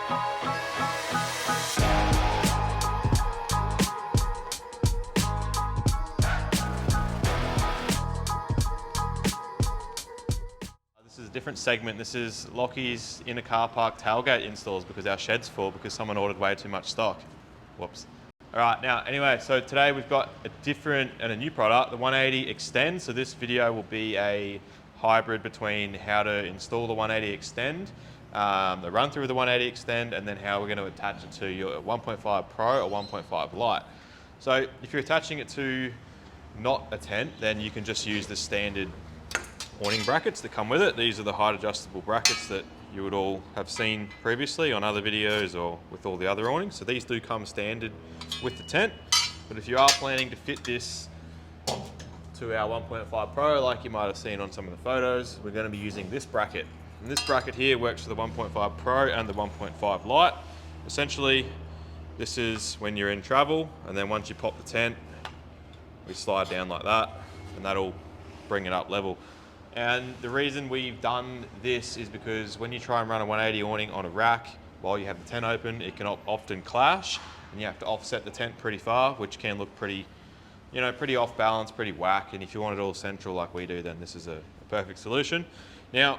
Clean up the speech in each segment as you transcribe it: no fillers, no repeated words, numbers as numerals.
This is a different segment. This is Lockie's in a car park tailgate installs because our shed's full because someone ordered way too much stock. Whoops. All right, now, anyway, so today we've got a different and a new product, the 180 Xtend. So this video will be a hybrid between how to install the 180 Xtend, the run through of the 180 Xtend, and then how we're going to attach it to your 1.5 Pro or 1.5 Lite. So if you're attaching it to not a tent, then you can just use the standard awning brackets that come with it. These are the height adjustable brackets that you would all have seen previously on other videos or with all the other awnings. So these do come standard with the tent, but if you are planning to fit this to our 1.5 Pro, like you might have seen on some of the photos, we're going to be using this bracket. And this bracket here works for the 1.5 Pro and the 1.5 Lite. Essentially, this is when you're in travel, and then once you pop the tent, we slide down like that, and that'll bring it up level. And the reason we've done this is because when you try and run a 180 awning on a rack while you have the tent open, it can often clash, and you have to offset the tent pretty far, which can look pretty, pretty off balance, pretty whack. And if you want it all central like we do, then this is a perfect solution. Now,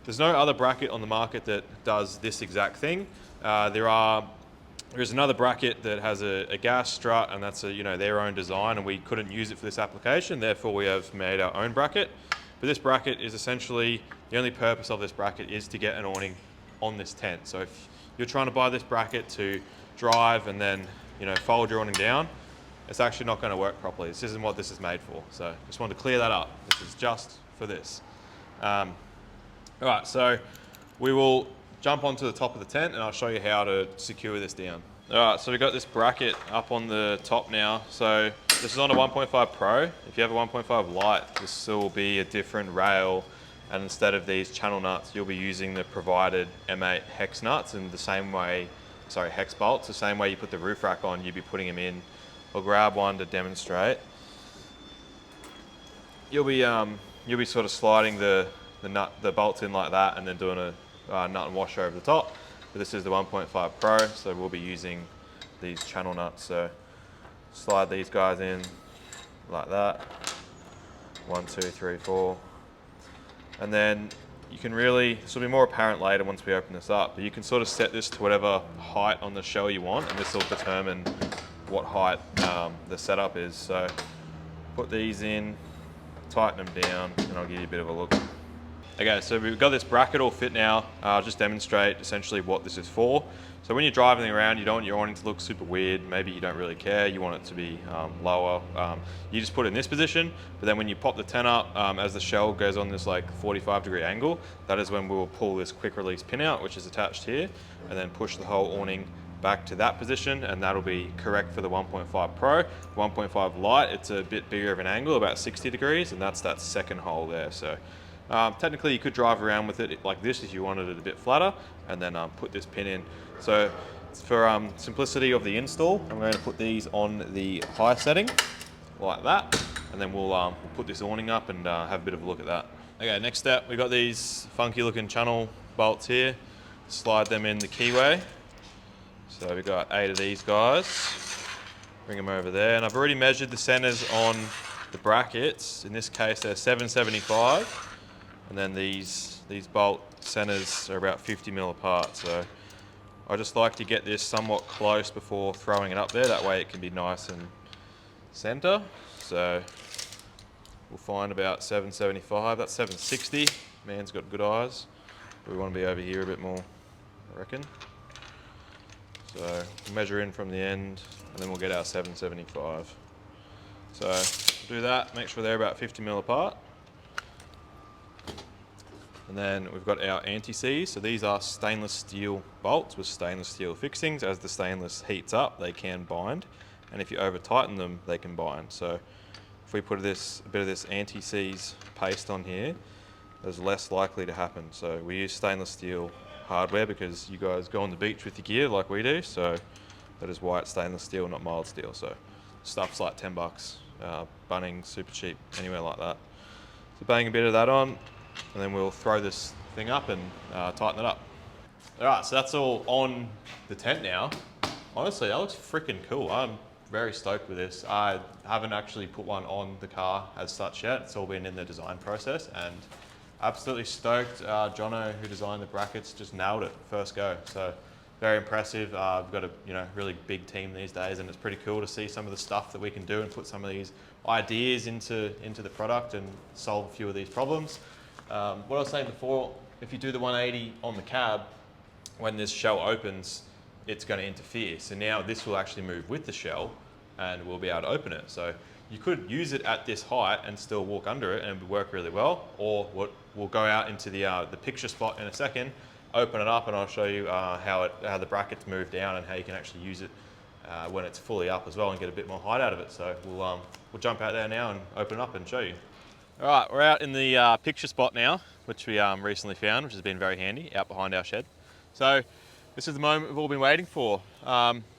there's no other bracket on the market that does this exact thing. There's another bracket that has a gas strut, and that's their own design, and we couldn't use it for this application. Therefore, we have made our own bracket. But this bracket is essentially, the only purpose of this bracket is to get an awning on this tent. So if you're trying to buy this bracket to drive and then fold your awning down, it's actually not going to work properly. This isn't what this is made for. So just wanted to clear that up. This is just for this. All right, so we will jump onto the top of the tent and I'll show you how to secure this down. All right, so we've got this bracket up on the top now. So this is on a 1.5 Pro. If you have a 1.5 Lite, this will be a different rail, and instead of these channel nuts, you'll be using the provided M8 hex nuts in the same way, hex bolts, the same way you put the roof rack on, you'll be putting them in. I'll grab one to demonstrate. You'll be sort of sliding the bolts in like that, and then doing a nut and washer over the top. But this is the 1.5 Pro, so we'll be using these channel nuts. So slide these guys in like that. 1, 2, 3, 4. And then you can this will be more apparent later once we open this up, but you can sort of set this to whatever height on the shell you want, and this will determine what height the setup is. So put these in, tighten them down, and I'll give you a bit of a look. Okay, so we've got this bracket all fit now. I'll just demonstrate essentially what this is for. So when you're driving around, you don't want your awning to look super weird. Maybe you don't really care. You want it to be lower. You just put it in this position, but then when you pop the tent up, as the shell goes on this like 45-degree angle, that is when we'll pull this quick release pin out, which is attached here, and then push the whole awning back to that position, and that'll be correct for the 1.5 Pro. 1.5 Lite, it's a bit bigger of an angle, about 60 degrees, and that's that second hole there. So technically you could drive around with it like this if you wanted it a bit flatter, and then put this pin in. So for simplicity of the install, I'm going to put these on the high setting like that, and then we'll put this awning up and have a bit of a look at that. Okay, next step, we've got these funky looking channel bolts here. Slide them in the keyway. So we've got 8 of these guys. Bring them over there, and I've already measured the centers on the brackets. In this case, they're 775. And then these bolt centers are about 50 mil apart. So I just like to get this somewhat close before throwing it up there. That way it can be nice and center. So we'll find about 775. That's 760. Man's got good eyes. We want to be over here a bit more, I reckon. So we'll measure in from the end, and then we'll get our 775. So we'll do that. Make sure they're about 50 mil apart. And then we've got our anti-seize. So these are stainless steel bolts with stainless steel fixings. As the stainless heats up, they can bind. And if you over tighten them, they can bind. So if we put a bit of this anti-seize paste on here, there's less likely to happen. So we use stainless steel hardware because you guys go on the beach with your gear like we do. So that is why it's stainless steel, not mild steel. So stuff's like 10 bucks, Bunnings, super cheap, anywhere like that. So bang a bit of that on, and then we'll throw this thing up and tighten it up. All right, so that's all on the tent now. Honestly, that looks freaking cool. I'm very stoked with this. I haven't actually put one on the car as such yet. It's all been in the design process, and absolutely stoked. Jono, who designed the brackets, just nailed it first go. So very impressive. We've got a really big team these days, and it's pretty cool to see some of the stuff that we can do and put some of these ideas into the product and solve a few of these problems. What I was saying before, if you do the 180 on the cab, when this shell opens, it's going to interfere. So now this will actually move with the shell and we'll be able to open it. So you could use it at this height and still walk under it and it would work really well. Or we'll go out into the picture spot in a second, open it up, and I'll show you how the brackets move down and how you can actually use it when it's fully up as well and get a bit more height out of it. So we'll jump out there now and open it up and show you. All right, we're out in the picture spot now, which we recently found, which has been very handy, out behind our shed. So this is the moment we've all been waiting for.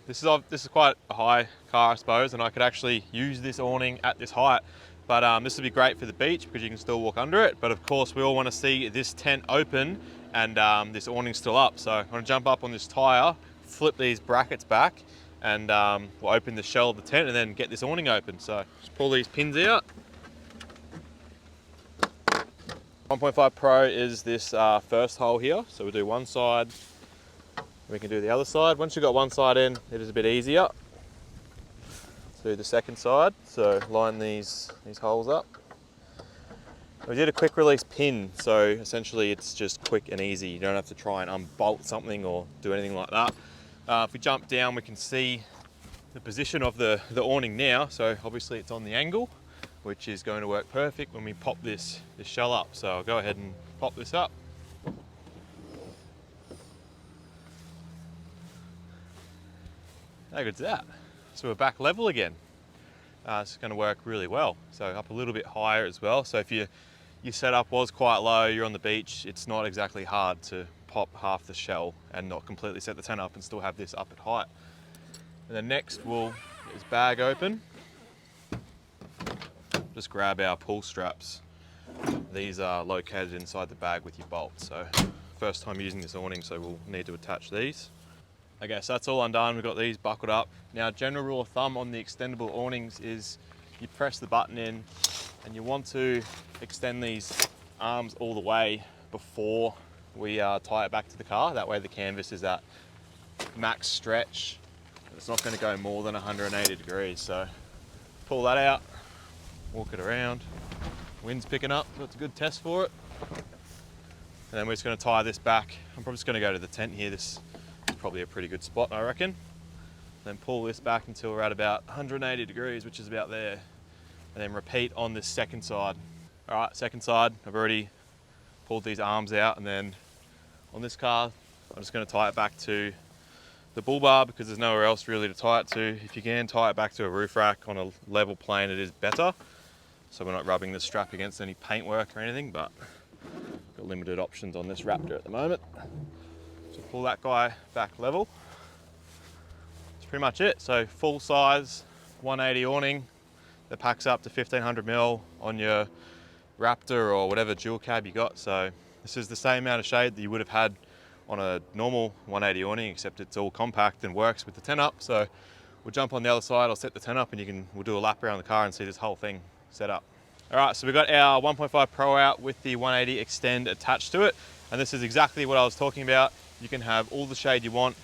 This is quite a high car, I suppose, and I could actually use this awning at this height. But this would be great for the beach because you can still walk under it. But of course, we all want to see this tent open and this awning still up. So I'm going to jump up on this tire, flip these brackets back, and we'll open the shell of the tent and then get this awning open. So just pull these pins out. 1.5 Pro is this first hole here. So we'll do one side, we can do the other side. Once you've got one side in, it is a bit easier. Let's do the second side. So line these holes up. We did a quick release pin, so essentially it's just quick and easy. You don't have to try and unbolt something or do anything like that. If we jump down, we can see the position of the awning now. So obviously it's on the angle, which is going to work perfect when we pop this shell up. So I'll go ahead and pop this up. How good's that? So we're back level again. It's going to work really well. So up a little bit higher as well. So if your setup was quite low, you're on the beach, it's not exactly hard to pop half the shell and not completely set the tent up and still have this up at height. And then next we'll get this bag open. Just grab our pull straps. These are located inside the bag with your bolts. So first time using this awning, so we'll need to attach these. Okay, so that's all undone. We've got these buckled up. Now, general rule of thumb on the extendable awnings is you press the button in and you want to extend these arms all the way before we tie it back to the car. That way the canvas is at max stretch. It's not going to go more than 180 degrees. So pull that out, walk it around. Wind's picking up, so it's a good test for it. And then we're just going to tie this back. I'm probably just going to go to the tent here. This is probably a pretty good spot, I reckon. Then pull this back until we're at about 180 degrees, which is about there. And then repeat on this second side. All right, second side, I've already pulled these arms out, and then on this car, I'm just going to tie it back to the bull bar because there's nowhere else really to tie it to. If you can tie it back to a roof rack on a level plane, it is better. So we're not rubbing the strap against any paintwork or anything, but got limited options on this Raptor at the moment. So pull that guy back level. That's pretty much it. So full size 180 awning that packs up to 1500 mil on your Raptor or whatever dual cab you got. So this is the same amount of shade that you would have had on a normal 180 awning, except it's all compact and works with the tent up. So we'll jump on the other side, I'll set the tent up, and we'll do a lap around the car and see this whole thing set up. All right, so we've got our 1.5 Pro out with the 180 Xtend attached to it. And this is exactly what I was talking about. You can have all the shade you want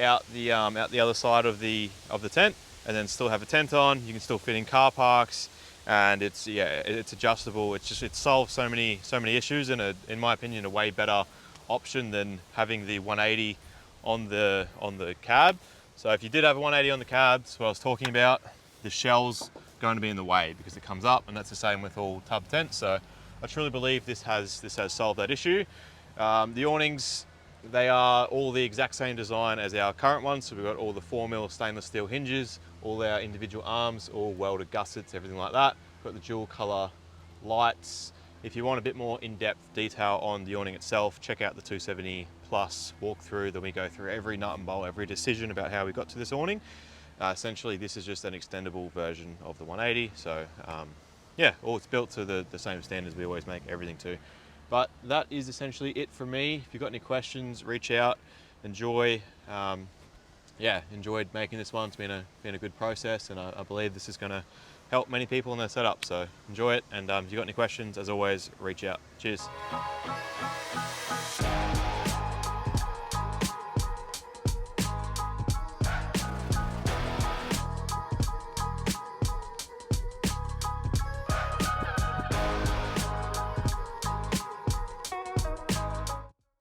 out the other side of the tent, and then still have a tent on. You can still fit in car parks, and it's adjustable. It solves so many issues, and in my opinion, a way better option than having the 180 on the cab. So if you did have a 180 on the cab, that's what I was talking about, the shell's going to be in the way because it comes up, and that's the same with all tub tents. So I truly believe this has solved that issue. The awnings, they are all the exact same design as our current ones. So we've got all the 4mm stainless steel hinges, all our individual arms, all welded gussets, everything like that. We've got the dual color lights. If you want a bit more in-depth detail on the awning itself, check out the 270 Plus walkthrough. Then we go through every nut and bolt, every decision about how we got to this awning. Essentially, this is just an extendable version of the 180. So yeah, all it's built to the same standards we always make everything to. But that is essentially it from me. If you've got any questions, reach out. Enjoy. Yeah, enjoyed making this one. It's been a good process, and I believe this is going to help many people in their setup. So enjoy it, and if you've got any questions, as always, reach out. Cheers.